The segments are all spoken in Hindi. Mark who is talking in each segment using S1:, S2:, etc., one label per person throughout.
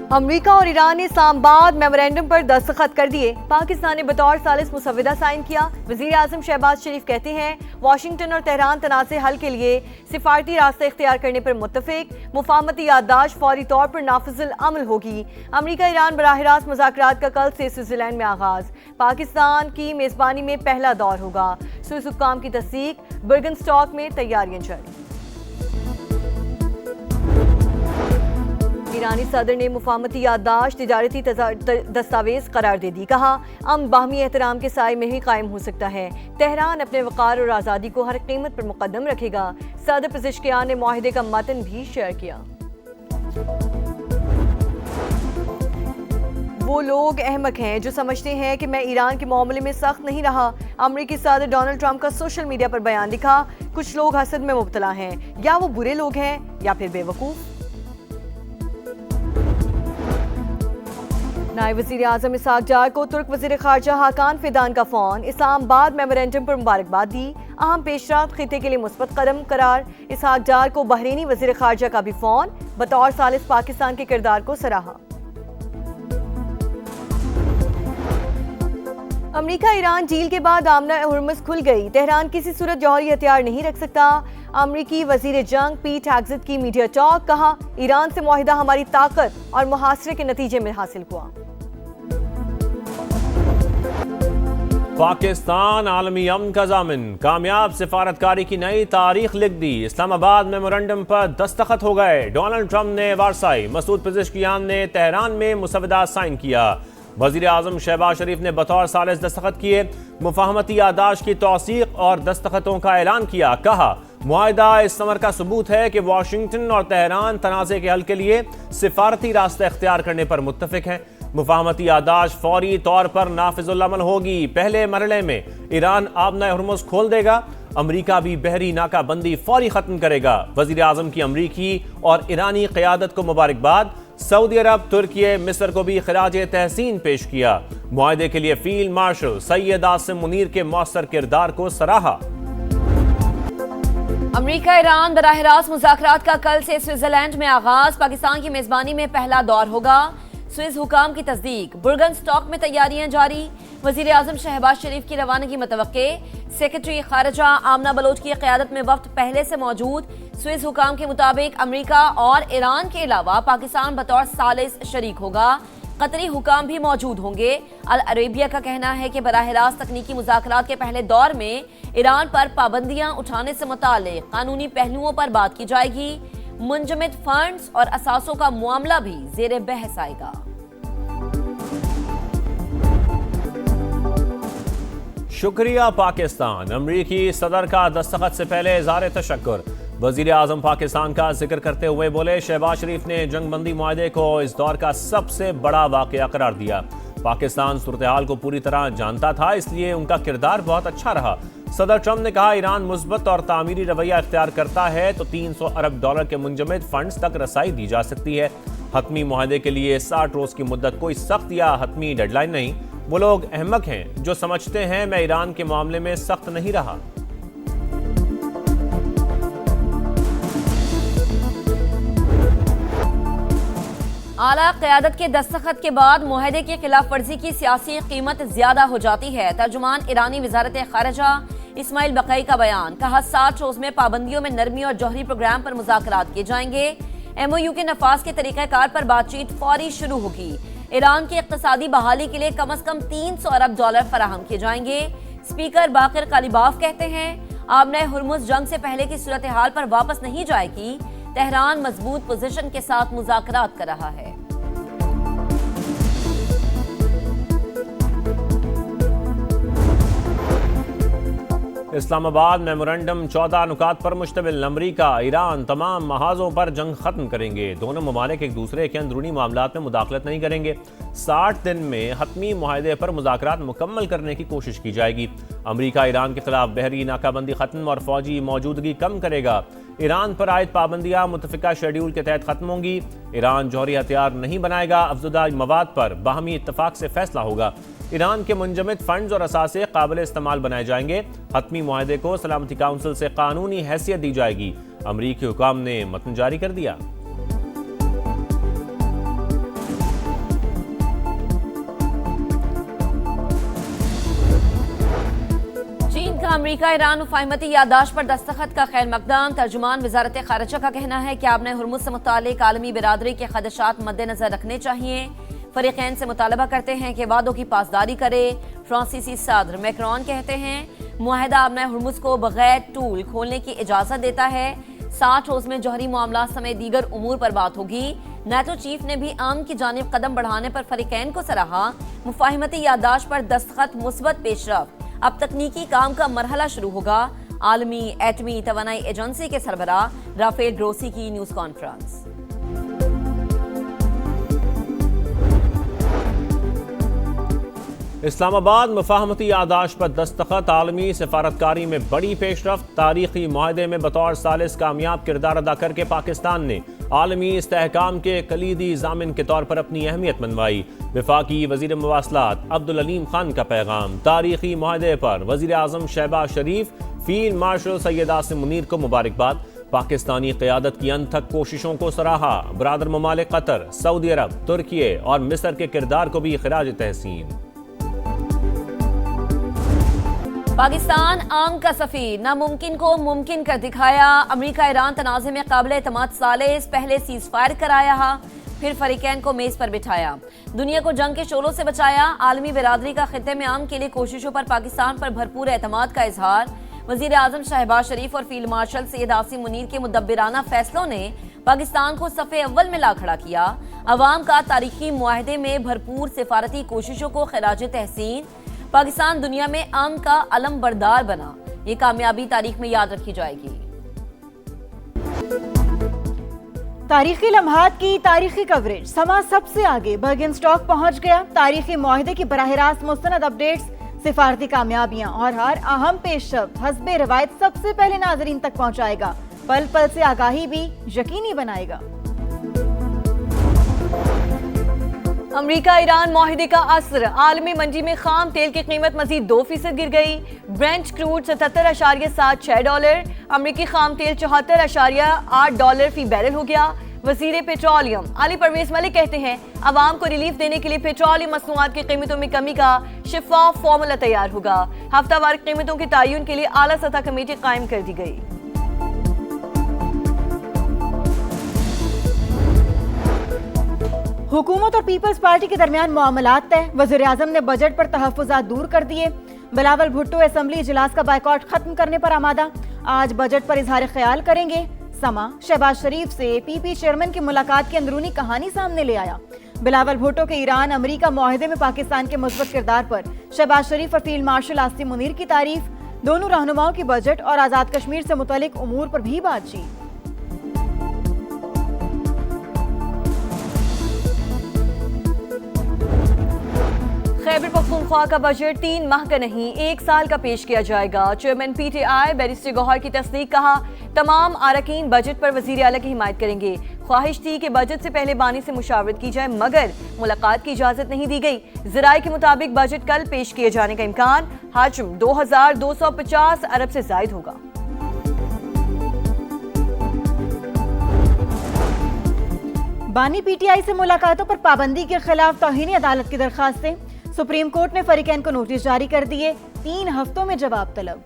S1: अमेरिका और ईरान ने इस्लामाबाद मेमोरेंडम पर दस्तखत कर दिए। पाकिस्तान ने बतौर सालिस मुसव्विदा साइन किया। वजीर आजम शहबाज शरीफ कहते हैं वाशिंगटन और तेहरान तनाज़े हल के लिए सिफारती रास्ता इख्तियार करने पर मुत्तफिक। मुफाहमती याददाश्त फौरी तौर पर नाफिजुल अमल होगी। अमेरिका ईरान बराह रास्त मुज़ाकरात का कल से स्विट्जरलैंड में आगाज। पाकिस्तान की मेजबानी में पहला दौर होगा। स्विस हुक्काम की तस्दीक। बर्गनस्टॉक में तैयारियां जारी। ईरानी सदर ने मुफाहमती याददाश्त तिजारती दस्तावेज करार दे दी। कहा अमन बाहमी एहतराम के साए में ही कायम हो सकता है। तेहरान अपने वक़ार और आज़ादी को हर कीमत पर मुकद्दम रखेगा। सदर पेज़ेश्कियान ने मुआहिदे का मतन भी शेयर किया। वो लोग अहमक हैं जो समझते हैं कि मैं ईरान के मामले में सख्त नहीं रहा। अमेरिकी सदर डोनाल्ड ट्रंप का सोशल मीडिया पर बयान लिखा। कुछ लोग हसद में मुब्तला हैं, या वो बुरे लोग हैं या फिर बेवकूफ़। नायब वज़ीर आज़म इसहाक डार को तुर्क वज़ीर ख़ारजा हाकान फिदान का फ़ोन। इस्लामाबाद मेमोरेंडम पर मुबारकबाद दी। अहम पेशरफ्त खिते के लिए मुस्बत कदम करार। इसहाक डार को बहरीनी वज़ीर ख़ारजा का भी फ़ोन। बतौर सालिस पाकिस्तान के किरदार को सराहा। अमेरिका ईरान डील के बाद आमना हुर्मुज़ खुल गई। तेहरान किसी सूरत जौहरी हथियार नहीं रख सकता। अमरीकी वजीर जंग पीट हेग्सेथ की मीडिया टॉक। कहा ईरान से मुआहिदा हमारी ताकत और मुहासरे के नतीजे में हासिल हुआ।
S2: पाकिस्तान आलमी अमन का जामिन। कामयाब सिफारतकारी की नई तारीख लिख दी। इस्लामाबाद मेमोरेंडम पर दस्तखत हो गए। डोनाल्ड ट्रंप ने वारसाई, मसूद पेज़ेश्कियान ने तेहरान में मुसव्विदा साइन किया। वज़ीर आज़म शहबाज शरीफ ने बतौर सालिस दस्तखत किए। मुफाहमती याददाश्त की तौसीक और दस्तखतों का ऐलान किया। कहा मुआहिदा इस अमर का सबूत है कि वाशिंगटन और तेहरान तनाज़े के हल के लिए सिफारती रास्ता इख्तियार करने पर मुत्तफिक हैं। मुफाहमती याददाश्त फौरी तौर पर नाफिजुल अमल होगी। पहले मरहले में ईरान आबना हुर्मुज़ खोल देगा। अमरीका भी बहरी नाकाबंदी फौरी खत्म करेगा। वज़ीर आज़म की अमरीकी और ईरानी क़यादत को मुबारकबाद। सऊदी अरब, तुर्की, मिस्र को भी खिराज तहसीन पेश किया। मुआहिदे के लिए फील्ड मार्शल सैयद आसिम मुनीर के मौसर किरदार को सराहा।
S1: अमेरिका ईरान बराह रास्त मुज़ाकरात का कल से स्विट्जरलैंड में आगाज। पाकिस्तान की मेजबानी में पहला दौर होगा। स्विस हुकाम की तस्दीक। बर्गनस्टॉक में तैयारियां जारी। वजीर आजम शहबाज शरीफ की रवानगी मुतवक्के। सेक्रेटरी खारजा आमना बलोच की क़यादत में वक्त पहले से मौजूद। स्विस हुकाम के मुताबिक अमेरिका और ईरान के अलावा पाकिस्तान बतौर सालिस शरीक होगा। कतरी हुकाम भी मौजूद होंगे। अल अरेबिया का कहना है कि बराह रास्त तकनीकी मुज़ाकरात के पहले दौर में ईरान पर पाबंदियां उठाने से मुताल्लिक़ कानूनी पहलुओं पर बात की जाएगी। मुंजमद फंड्स और असासों का मामला भी ज़ेरे बहस आएगा।
S2: शुक्रिया पाकिस्तान। अमरीकी सदर का दस्तखत से पहले इज़हार तशक्कुर। वज़ीर आज़म पाकिस्तान का जिक्र करते हुए बोले शहबाज शरीफ ने जंगबंदी मुआहदे को इस दौर का सबसे बड़ा वाक़या करार दिया। पाकिस्तान सूरत हाल को पूरी तरह जानता था, इसलिए उनका किरदार बहुत अच्छा रहा। सदर ट्रंप ने कहा ईरान मुस्बत और तामीरी रवैया इख्तियार करता है तो $300 अरब के मुंजमद फंड्स तक रसाई दी जा सकती है। हतमी मुआहदे के लिए 60 रोज की मुद्दत कोई सख्त या हतमी डेडलाइन नहीं। वो लोग अहमक हैं जो समझते हैं मैं ईरान के मामले में सख्त नहीं रहा।
S1: आला क़यादत के दस्तखत के बाद मुआहदे की खिलाफ वर्जी की सियासी कीमत ज्यादा हो जाती है। तर्जुमान ईरानी वज़ारत ख़ारिजा इस्माइल बक़ई का बयान। कहा 60 रोज में पाबंदियों में नरमी और जौहरी प्रोग्राम पर मुज़ाकरात किए जाएंगे। MOU के नफाज के तरीक़ाकार पर बातचीत फौरी शुरू होगी। ईरान की इक़्तिसादी बहाली के लिए कम अज कम $300 अरब फराहम किए जाएंगे। स्पीकर बाक़िर कालिबाफ कहते हैं आबना हुर्मुज़ जंग से पहले की सूरत हाल पर वापस नहीं जाएगी। तेहरान मजबूत पोजीशन के साथ मुज़ाकरात कर रहा है।
S2: इस्लामाबाद मेमोरेंडम 14 नुकात पर मुश्तमिल। अमरीका ईरान तमाम महाजों पर जंग खत्म करेंगे। दोनों ममालिक एक दूसरे के अंदरूनी मामलात में मुदाखलत नहीं करेंगे। 60 दिन में हतमी मुआहदे पर मुज़ाकरात मुकम्मल करने की कोशिश की जाएगी। अमरीका ईरान के खिलाफ बहरी नाकाबंदी खत्म और फौजी मौजूदगी कम करेगा। ईरान पर आयद पाबंदियां मुतफ़िका शेड्यूल के तहत खत्म होंगी। ईरान जौहरी हथियार नहीं बनाएगा। अफजुदा मवाद पर बाहमी इत्तफाक से फैसला होगा। ईरान के मुंजमद फंड्स और असासे काबिल इस्तेमाल बनाए जाएंगे। हतमी मुआहदे को सलामती काउंसिल से कानूनी हैसियत दी जाएगी। अमरीकी हुकाम ने मतन जारी कर दिया।
S1: अमरीका ईरान मुफाहमती याददाश्त पर दस्तखत का खैर मकदम। तर्जुमान वजारत खारजा का कहना है कि आपने हुर्मुज़ से मुतालिक आलमी बिरादरी के खदशात मद्देनजर रखने चाहिए। फरीकैन से मुतालबा करते हैं कि वादों की पासदारी करे। फ्रांसीसी सदर मैक्रोन कहते हैं मुआहदा आपने हुर्मुज़ को बगैर टूल खोलने की इजाज़त देता है। 60 रोज में जौहरी मामला समेत दीगर उमूर पर बात होगी। नेटो चीफ ने भी आम की जानिब कदम बढ़ाने पर फरीकैन को सराहा। मुफाहमती याददाश्त पर दस्तखत मुस्बत पेशरफ। अब तकनीकी काम का मरहला शुरू होगा। आलमी एटमी तवानाई एजेंसी के सरबराह राफेल ग्रोसी की न्यूज कॉन्फ्रेंस।
S2: इस्लामाबाद मुफाहमती याददाश्त पर दस्तखत आलमी सफारतकारी में बड़ी पेशरफ्त। तारीखी मुआहदे में बतौर सालिस कामयाब किरदार अदा करके पाकिस्तान ने आलमी इस्तेहकाम के कलीदी जामिन के तौर पर अपनी अहमियत मनवाई। वफाकी वजीर मवासलात अब्दुल अलीम खान का पैगाम। तारीखी मुआहदे पर वजीर आजम शहबाज शरीफ, फील्ड मार्शल सैयद आसिम मुनीर को मुबारकबाद। पाकिस्तानी क़यादत की अनथक कोशिशों को सराहा। बरादर ममालिक कतर, सऊदी अरब, तुर्की और मिस्र के किरदार को भी खिराज तहसीन।
S1: पाकिस्तान आम का सफीर, नामुमकिन को मुमकिन कर दिखाया। अमरीका ईरान तनाज़े में काबिल एतमाद सालिस, पहले सीज फायर कराया, फिर फरीकैन को मेज पर बिठाया, दुनिया को जंग के शोलों से बचाया। आलमी बिरादरी का खित्ते में आम के लिए कोशिशों पर पाकिस्तान पर भरपूर एतमाद का इजहार। वजीर आजम शहबाज शरीफ और फील्ड मार्शल सैयद आसिम मुनीर के मुदब्बिराना फैसलों ने पाकिस्तान को सफ़े अव्वल में ला खड़ा किया। अवाम का तारीखी मुआहदे में भरपूर सिफारती कोशिशों को खिराज तहसीन। पाकिस्तान दुनिया में अमन का अलम बरदार बना। ये कामयाबी तारीख में याद रखी जाएगी।
S3: तारीखी लम्हात की तारीखी कवरेज। समा सबसे आगे बर्गनस्टॉक पहुंच गया। तारीखी मुआहदे की बराह रास्त मुस्तनद अपडेट्स, सिफारती कामयाबियां और हर अहम पेशरफ्त हस्बे रवायत सबसे पहले नाजरीन तक पहुंचाएगा। पल पल से आगाही भी यकीनी बनाएगा।
S4: अमरीका ईरान मुआहदे का असर। आलमी मंडी में खाम तेल की कीमत मजीद 2% गिर गई। Brent crude $77.76। अमरीकी खाम तेल $74.8 फी बैरल हो गया। वजीर पेट्रोलियम अली परवेज मलिक कहते हैं अवाम को रिलीफ देने के लिए पेट्रोलियम मसनूआत की कीमतों में कमी का शिफाफ फॉर्मूला तैयार होगा। हफ्तावार कीमतों के तयन के लिए आला सतह कमेटी कायम कर दी गई।
S3: हुकूमत और पीपल्स पार्टी के दरमियान मामलात तय। वज़ीर आज़म ने बजट पर तहफ़्फ़ुज़ात दूर कर दिए। बिलावल भुट्टो असेंबली इजलास का बायकॉट खत्म करने पर आमादा। आज बजट पर इजहार ख्याल करेंगे। समा शहबाज शरीफ से पीपी चेयरमैन की मुलाकात की अंदरूनी कहानी सामने ले आया। बिलावल भुट्टो के ईरान अमरीका मुआहदे में पाकिस्तान के मुस्बत किरदार पर शहबाज शरीफ और फील्ड मार्शल आसिम मुनीर की तारीफ। दोनों रहनुमाओं की बजट और आज़ाद कश्मीर से मुतल्लिक उमूर पर भी बातचीत।
S4: खैबर पख्तूनख्वा का बजट 3 माह का नहीं 1 साल का पेश किया जाएगा। चेयरमैन पीटीआई बैरिस्टर गौहर की तस्दीक। कहा तमाम अरकान बजट पर वजीर आला की हिमायत करेंगे। ख्वाहिश थी कि बजट से पहले बानी से मुशावरत की जाए मगर मुलाकात की इजाजत नहीं दी गई। ज़राए के मुताबिक बजट कल पेश किए जाने का इम्कान। हजम 2250 अरब से जायद होगा।
S3: बानी पीटीआई से मुलाकातों पर पाबंदी के खिलाफ तौहीन अदालत की दरखास्तें। सुप्रीम कोर्ट ने फरीकैन को नोटिस जारी कर दिए। 3 हफ्तों में जवाब तलब।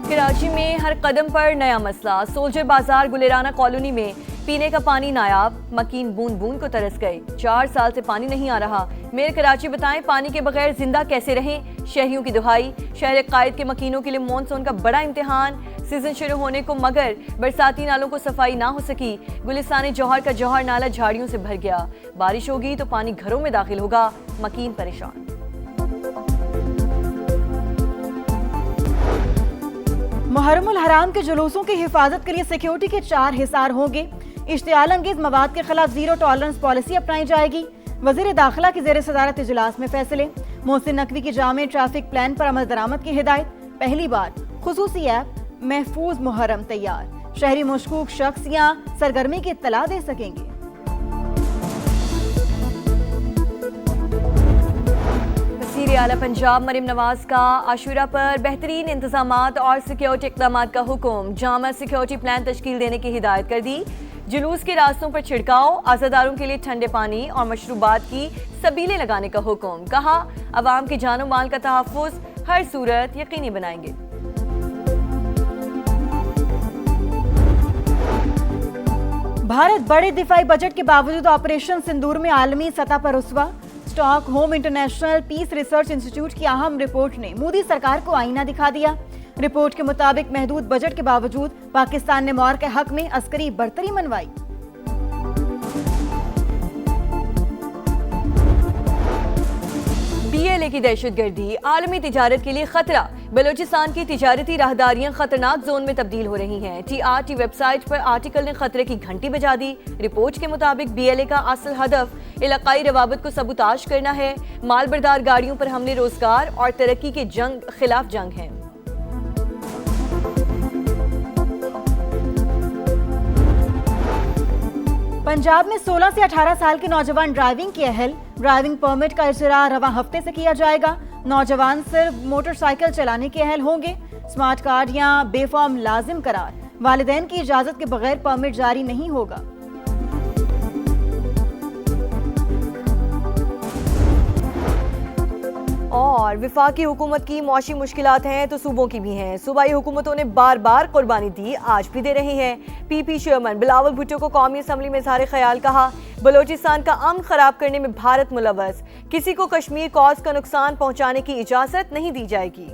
S4: कराची में हर कदम पर नया मसला। सोल्जर बाजार गुलेराना कॉलोनी में पीने का पानी नायाब। मकीन बूंद बूंद को तरस गए। 4 साल से पानी नहीं आ रहा। मेयर कराची बताएं पानी के बगैर जिंदा कैसे रहें। शहरियों की दुहाई। शहर कायद के मकीनों के लिए मॉनसून का बड़ा इम्तिहान। सीजन शुरू होने को मगर बरसाती नालों को सफाई ना हो सकी। गुलिस्तान जौहर का जौहर नाला झाड़ियों से भर गया। बारिश होगी तो पानी घरों में दाखिल होगा। मकीन परेशान।
S3: मुहर्रमुल हराम के जुलूसों की हिफाजत के लिए सिक्योरिटी के 4 हिसार होंगे। इश्तियाल अंगेज मवाद के खिलाफ जीरो टॉलरेंस पॉलिसी अपनाई जाएगी। वजीर दाखिला की ज़ेर सदारत इजलास में फैसले। मोहसिन नकवी की जामे ट्रैफिक प्लान पर अमल दरामद की हिदायत। पहली बार खुसूसी ऐप महफूज मुहर्रम तैयार। शहरी मशकूक शख्स या सरगर्मी की इत्तला दे सकेंगे।
S4: वज़ीर आला पंजाब मरीम नवाज का आशूरा पर बेहतरीन इंतजामात और सिक्योरिटी इक़दामात का हुक्म। जामा सिक्योरिटी प्लान तश्कील देने की हिदायत कर दी। जुलूस के रास्तों पर छिड़काव, आज़ादारों के लिए ठंडे पानी और मशरूबात की सबीलें लगाने का हुक्म। कहा, अवाम की जानो माल का तहफ़्फ़ुज़ हर सूरत यकीनी बनाएंगे।
S3: भारत बड़े दिफाई बजट के बावजूद ऑपरेशन सिंदूर में आलमी सतह पर रुस्वा। Stockholm International Peace Research Institute की अहम रिपोर्ट ने मोदी सरकार को आईना दिखा दिया। रिपोर्ट के मुताबिक महदूद बजट के बावजूद पाकिस्तान ने मौर के हक में अस्करी बर्तरी मनवाई।
S4: BLA की दहशतगर्दी आलमी तिजारत के लिए खतरा। बलोचिस्तान की तिजारती राहदारियां खतरनाक जोन में तब्दील हो रही हैं। TRT वेबसाइट पर आर्टिकल ने खतरे की घंटी बजा दी। रिपोर्ट के मुताबिक BLA का असल हदफ इलाकाई रवाबत को सबूताज करना है। मालबरदार गाड़ियों पर हमले रोजगार और तरक्की के खिलाफ जंग है।
S3: पंजाब में 16 से 18 साल के नौजवान ड्राइविंग के अहल। ड्राइविंग परमिट का इजरा रवां हफ्ते से किया जाएगा। नौजवान सिर्फ मोटरसाइकिल चलाने के अहल होंगे। स्मार्ट कार्ड या बेफॉर्म लाजिम करार। वालिदैन की इजाजत के बगैर परमिट जारी नहीं होगा।
S4: और विफाकी हुकूमत की मौशी मुश्किलात हैं तो सूबों की भी हैं। सूबाई हुकूमतों ने बार बार कुर्बानी दी, आज भी दे रही हैं। PP चेयरमैन बिलावल भुट्टो को कौमी असम्बली में इज़हार ख्याल। कहा, बलोचिस्तान का अमन खराब करने में भारत मुलव्वस। किसी को कश्मीर कॉज का नुकसान पहुंचाने की इजाजत नहीं दी जाएगी।